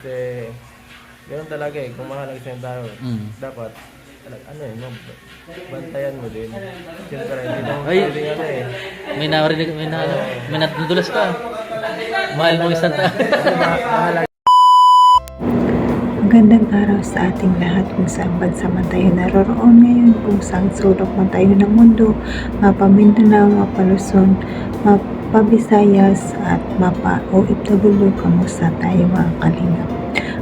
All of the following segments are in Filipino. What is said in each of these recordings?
Kasi, ganoon talaga eh, kung mahalaga sa'yo tao, dapat, bantayan mo din. Siyempre, hindi naman Ay. pwedeng eh. May narinig, may nadudulas ka. Mahal mo isang tao. Mahalaga. Magandang araw sa ating lahat kung saan bansa man tayo naroroon ngayon, kung saan sulok man tayo ng mundo, mapa Mindanao, mapa Luzon, mapa Visayas at mapa OFW, kamusta tayo mga kalingap.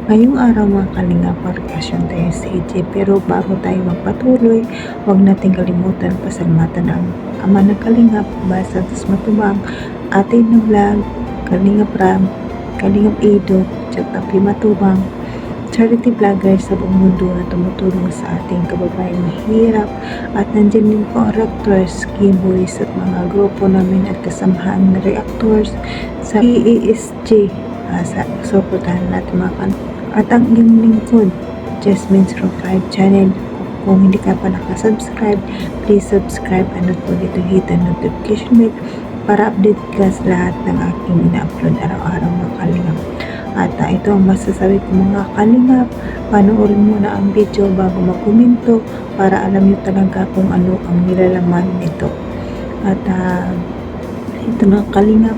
Ngayong araw mga kalingap, parokasyon tayo sa EJ, pero bago tayo magpatuloy, huwag natin kalimutan pasalamatan ang Ama ng Kalingap, Basa Santos Matubang, atin na vlog, Kalingap Ram, Kalingap Edo, Tsaka Matubang, charity vlogger sa buong mundo na tumutulong sa ating kababayang mahirap, at nandiyan din po ang reactors, giveaways at mga grupo namin at kasamahan na reactors sa ESG. Suportahan natin mga kan. At ang iyong lingkod, Jasmine's Rock 5 channel. Kung hindi ka pa nakasubscribe, please subscribe and not forget to hit the notification bell para update ka sa lahat ng aking ina-upload araw-araw mga kalingap. At ito ang masasabi ko mga kalingap, panoorin muna ang video bago magkomento para alam nyo talaga kung ano ang nilalaman nito. At ito na kalingap,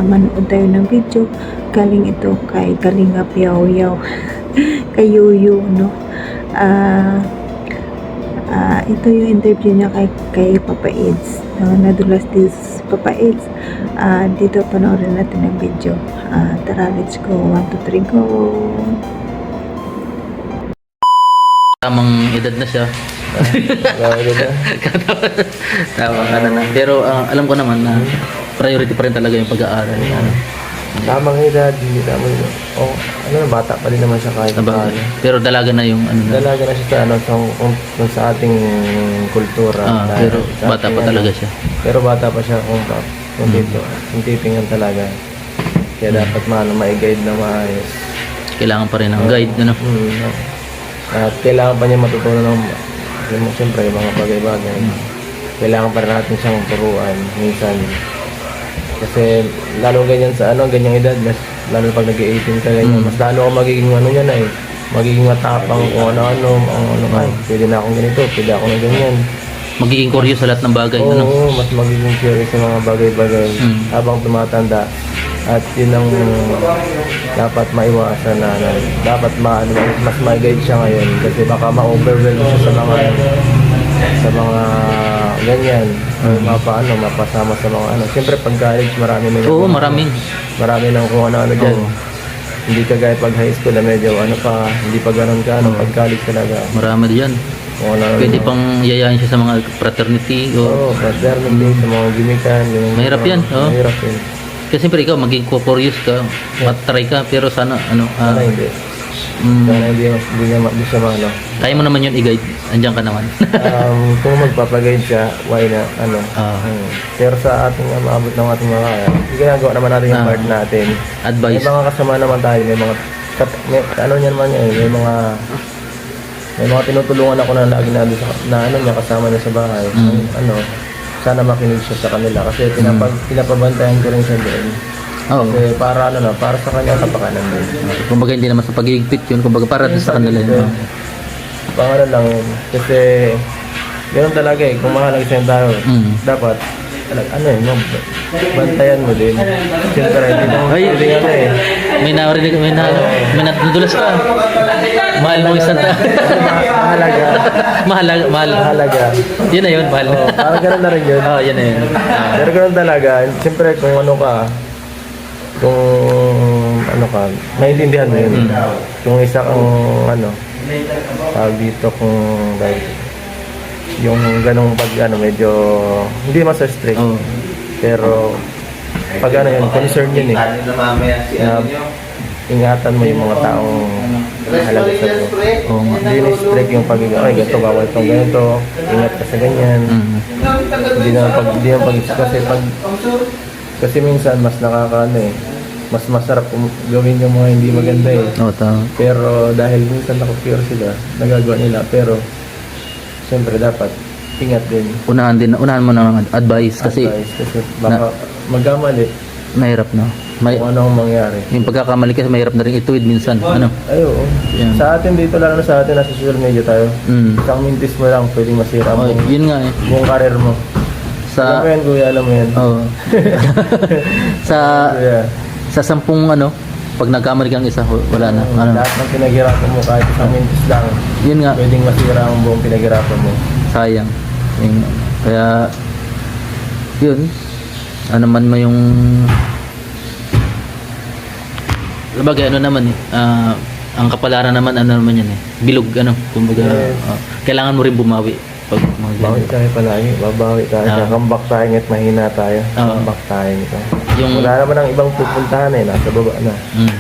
manood tayo ng video. Galing ito kay Kalingap Yaw Yaw kay Yuyu, no? Ito yung interview niya kay Papa Eds, no? Nadulas dito si Papa Eds. Dito panoorin natin ang video. Tara, let's go. 1, 2, 3, go. Tamang edad na siya. Tama ka na. Pero alam ko naman na priority pa rin talaga yung pag-aaral. Tamang edad, hindi tama yun. Bata pa rin naman siya kahit paano. Pero dalaga na yung ano na. Dalaga na siya sa ating kultura. Pero bata pa talaga siya. Pero bata pa siya kung titingnan talaga. Kaya dapat ma-guide na maayos. Kailangan pa rin ng guide, ano? At kailangan pa niya matutunan siyempre yung mga bagay-bagay. Kailangan pa rin natin siyang turuan minsan. Kasi lalo ganyan sa ganyang edad, lalo pag nag-18 ka ganyan, mas lalo ako magiging niya na magiging matapang kung pwede na akong ganito, pwede ako na ganyan. Magiging curious sa lahat ng bagay, Oo, mas magiging curious sa mga bagay-bagay habang tumatanda. At yun ang dapat maiwasan na dapat mas ma-guide siya ngayon kasi baka ma-overwhelm siya sa mga ganyan. Mapasama sa mga Siyempre pag college marami ng kung ano dyan. Hindi ka gaya pag high school na medyo hindi pa ganun ka pag college talaga. Marami diyan. Pwede pang yayain siya sa mga fraternity. Fraternity, sa mga gimikan. Mahirap yan. Mahirap yun. Kasi siyempre ikaw maging curious ka, matry ka, pero sana Sana hindi. Sana hindi siya kaya mo naman yun i-guide, andyan ka naman. Kung magpapaguide siya, why na pero sa ating maabot ng ating mga ginagawa naman natin yung part natin. Advice. May mga kasama naman tayo, may mga tinutulungan ako na lagi na niya kasama niya sa bahay. Sana makinig siya sa kanila kasi pinapabantayan ko rin siya doon. Kasi para sa kanya kapakanan din. Kumbaga hindi naman sa pagigpit yun, kumbaga para sa kanila yun. Pangano lang yun. Kasi ganoon talaga eh, kung mahalaga sa'yo tao, dapat bantayan mo din. Siyempre, hindi naman pwedeng may narinig, may nadudulas ka. Mahal mo isang tao. Mahalaga. Yun na yun, mahal. Parang ganoon na rin yun. Yun na yun. Pero ganoon talaga. Siyempre, kung maintindihan mo yun. Kung isa kang tawag dito yung ganong medyo hindi mas strict. Pero pag yun, concern yun na ingatan mo yung mga taong halaga sa iyo. Hindi na strict yung pagiging, ganito, bawal itong ganito, ingat ka sa ganyan. Hindi na kasi minsan mas mas masarap kung gawin yung mga hindi maganda Pero dahil minsan nakapure sila, nagagawa nila, pero siyempre dapat ingat din. Unahan mo ng advice kasi baka magkamali. Mahirap na. May, kung ano ang mangyari. yung pagkakamali kasi mahirap na rin ituwid minsan. Ano? Ay, oo. Yan. Sa atin dito, lalo na sa atin, nasa social media tayo. Mm. Isang mintis mo lang, pwedeng masira Oh, mo yun nga eh. yung karir mo. Alam Sa mo yan, kuya, alam mo yan. oh. sa Kuya, sa 10 ano, pag nagkamali kang isa, wala na. Ano? lahat ng pinaghirapan mo, kahit isang mintis lang, Yun nga, pwedeng masira ang buong pinaghirapan mo. sayang. Yun. Kaya yun, ano man mo yung sabagay, ano naman eh, ang kapalaran naman, ano naman yan eh, bilog, ano, kumbaga, Yes. kailangan mo rin bumawi pag mga Bawi ganyan. tayo palagi, babawi tayo. Ah. Comeback tayo nga't mahina tayo. Oo. Comeback tayo nito. Yung- Wala naman ang ibang pupuntahan eh, nasa baba na. Mm.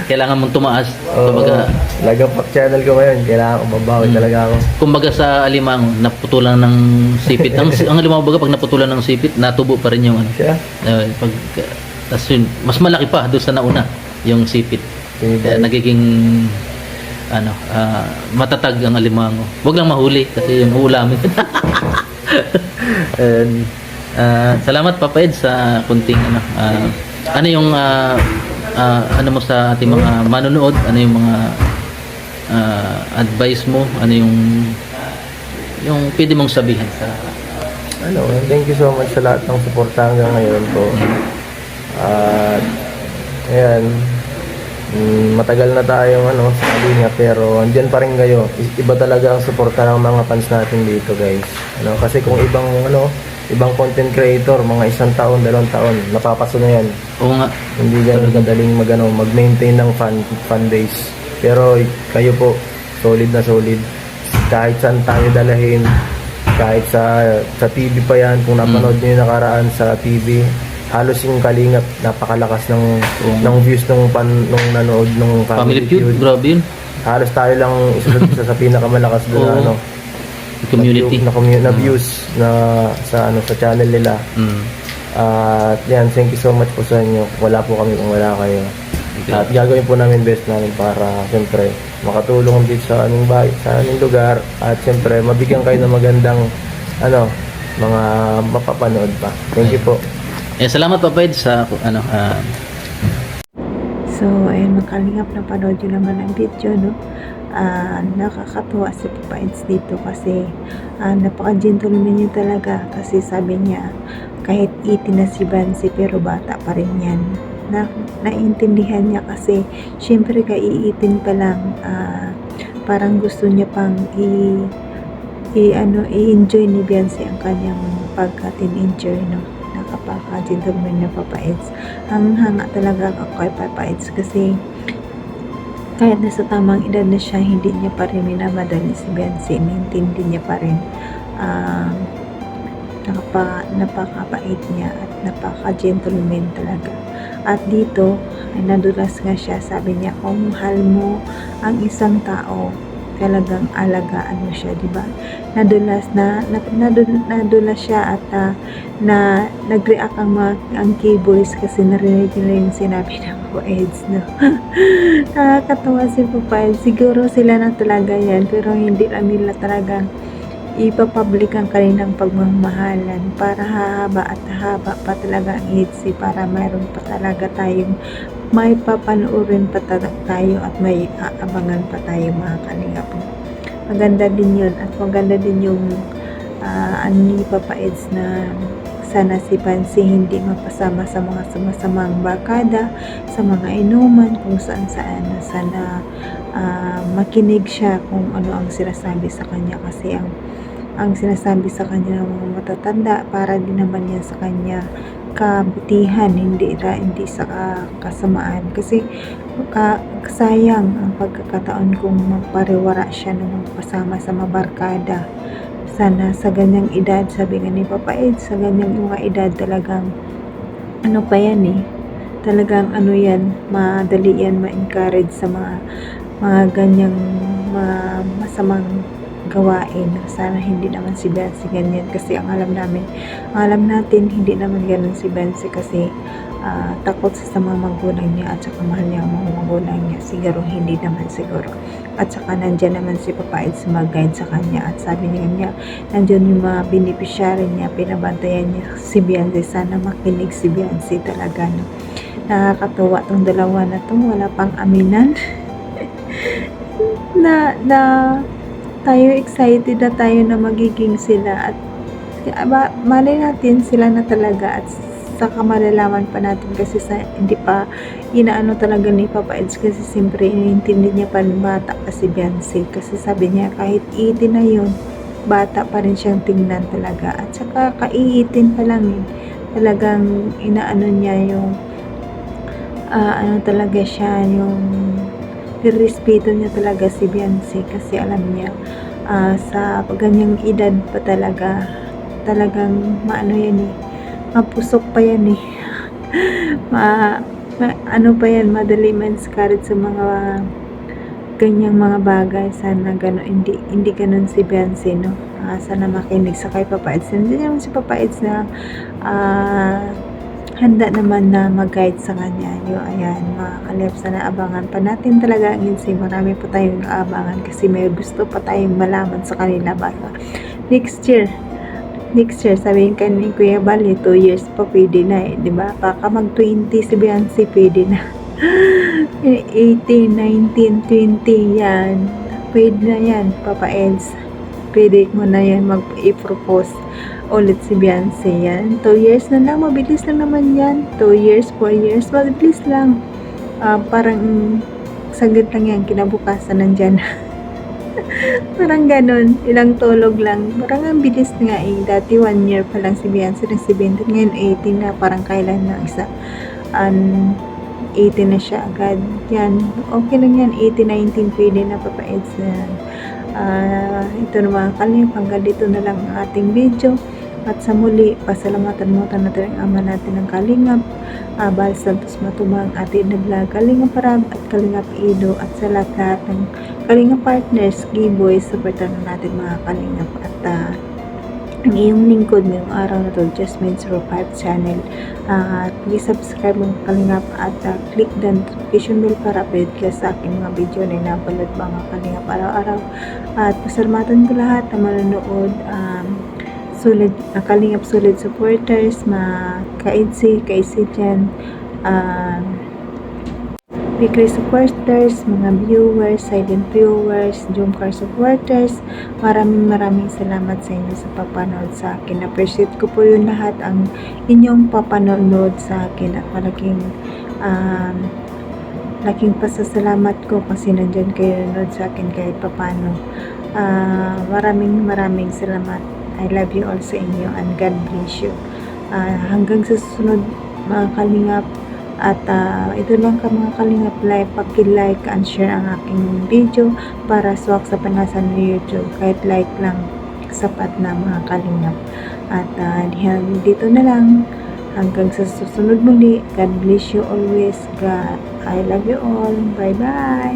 Kailangan mong tumaas, Oo. kumbaga, Lagapak channel ko ngayon, kailangan ko babawi talaga ako. kumbaga sa alimango, naputulan ng sipit. Ang alimango baga, pag naputulan ng sipit, natubo pa rin yung ano. Siya? Pag, tas yun, mas malaki pa doon sa nauna, yung sipit. Kaya nagiging ano, matatag ang alimango. Huwag lang mahuli kasi yung uulamin. And, salamat Papa Ed sa kunting ano. Ano yung ano mo sa ating mga manonood? Ano yung mga advice mo? Ano yung pwede mong sabihin sa Thank you so much sa lahat ng suporta hanggang ngayon po. At ayan, matagal na tayong sa Kalinga, pero andyan pa rin kayo. Iba talaga ang suporta ng mga fans natin dito, guys. Kasi kung ibang content creator, mga 1 taon, 2 taon, napapaso na yan. Oo nga. Hindi ganun kadaling mag-maintain ng fan base. Pero kayo po, solid na solid. Kahit saan tayo dalahin, kahit sa TV pa yan, kung napanood nyo yung nakaraan sa TV, halos yung Kalingap, napakalakas ng views nung nanood ng Family Feud, grabe yun. Halos tayo lang isa sa pinakamalakas doon Oo. Community. na views sa channel nila. Mm. At yan, thank you so much po sa inyo. Wala po kami kung wala kayo. At gagawin po namin best namin para siyempre makatulong dito sa aming bahay, sa aming lugar, at siyempre mabigyan kayo ng magandang mga mapapanood pa. Thank you po. Salamat Papa Ed sa ano So, ayun, makalingap na panood yun naman ang video, no? Nakakatuwa si Papa Eds dito kasi napaka-gentleman niya talaga, kasi sabi niya kahit 18 na si Bansi pero bata pa rin yan. Naintindihan niya kasi syempre ka-18 pa lang, parang gusto niya pang i-enjoy ni Bansi ang kanyang pagka-teenager, no? Nakapaka-gentleman na Papa Eds. Hanga talaga ako kay Papa Eds kasi kahit nasa tamang edad na siya, hindi niya pa rin minamadali si Bansi. Naintindi niya pa rin. Napakabait niya at napaka-gentleman talaga. At dito, ay nadulas nga siya. Sabi niya, kung mahal mo ang isang tao, talagang alagaan mo siya, di ba? Nadulas siya at nag-react ang keyboards kasi narinig nila yung sinabi ng Papa Eds, no? Nakakatawa si Papa Eds. Siguro sila na talaga yan, pero hindi lang nila talagang ipapublic ang kanilang pagmamahalan para hahaba at haba pa talaga ang EDC, para mayroon pa talaga tayong may papanoorin pa tayo at may aabangan pa tayo, mga kalingap. Maganda din yun, at maganda din yung ni Papa Eds na sana si Bansi hindi mapasama sa mga sumasamang barkada, sa mga inuman, kung saan. Sana makinig siya kung ano ang sinasabi sa kanya, kasi ang sinasabi sa kanya ng mga matatanda para din naman yan sa kanya kabutihan, hindi sa kasamaan. Kasi sayang ang pagkakataon kung magpariwara siya na magpasama sa mabarkada. Sana sa ganyang edad, sabi nga ni Papa Ed, sa ganyang mga edad talagang pa yan talagang yan, madali yan ma-encourage sa mga ganyang masamang gawain. Sana hindi naman si Bansi ganyan, kasi ang alam natin hindi naman ganun si Bansi, kasi takot sa mga magulang niya at saka mahal niya ang mga magulang niya. Siguro hindi naman siguro. At saka nandyan naman si Papa Ed sa mag-guide sa kanya, at sabi niya nandyan yung mga beneficiary niya, pinabantayan niya si Bansi. Sana makinig si Bansi talaga, no? Nakakatuwa tong dalawa na to, wala pang aminan. na tayo excited na tayo na magiging sila, at malay natin sila na talaga, at saka malalaman pa natin kasi hindi pa inaano talaga ni Papa Eds, kasi siyempre inintindi niya pa rin bata kasi Beyonce, kasi sabi niya kahit 18 na yun, bata pa rin siyang tingnan talaga, at saka ka-18 pa lang yun, talagang inaano niya yung ano talaga siya, yung respeto niya talaga si Beyonce, kasi alam niya sa ganyang edad pa talagang maano yan eh, mapusok pa yan eh. Ano pa yan, madali ma-discourage sa mga ganyang mga bagay. Sana gano'n, hindi gano'n si Beyonce, no? Sana makinig sa kay Papa Eds. Hindi naman si Papa Eds na handa naman na mag-guide sa kanya. Ayan, mga kalip, sana abangan pa natin talaga ang Insi. Marami pa tayong abangan kasi may gusto pa tayong malaman sa kanila. Baka next year, sabihin ka ni Kuya Bali, 2 years pa pwede na eh, diba? Baka mag-20 si Beyonce, pwede na. 18, 19, 20, yan. Pwede na yan, Papa Eds. Pwede mo na yan mag-i-propose ulit si Beyonce, yan. 2 years na lang, mabilis lang naman yan. 2 years, 4 years, mabilis lang. Parang saglit lang yan, kinabukasan nandyan. Parang ganun, ilang tulog lang. Parang ang bilis nga eh. Dati 1 year pa lang si Beyonce, ng 17, ngayon 18 na, parang kailan na isa. 18 na siya agad. Yan, okay lang yan, 18, 19, pwede na, Papa Eds na yan. Ito naman kalip, hanggang dito na lang ang ating video. At sa muli, pasalamatan mo natin ang ama natin ng Kalingap, Bal Santos Matubang, Ate na Vlog, Kalingap Parab at Kalingap Ido, at sa lahat ng Kalingap partners, Giboy, supportan natin mga Kalingap. At ang iyong lingkod ngayong araw na to, Jasmine 05 channel. Please subscribe mga Kalingap at click the notification bell para update ka sa aking mga video na inapalad mga Kalingap araw-araw. At pasalamatan ko lahat na manonood, solid, Kalingap solid supporters, mga ka-IDC dyan, weekly supporters, mga viewers, silent viewers, Jomcar supporters, maraming salamat sa inyo sa papanood sa akin. Appreciate ko po yung lahat ang inyong papanood sa akin, at laking pasasalamat ko kasi nandyan kayo nanood sa akin kahit papano. Maraming salamat. I love you all sa inyo, and God bless you. Hanggang sa susunod mga Kalingap, at ito lang ka mga Kalingap, paki-like and share ang aking video para swak sa panasan ng YouTube. Kahit like lang, sapat na mga Kalingap. At dito na lang, hanggang sa susunod muli. God bless you always. God, I love you all. Bye bye.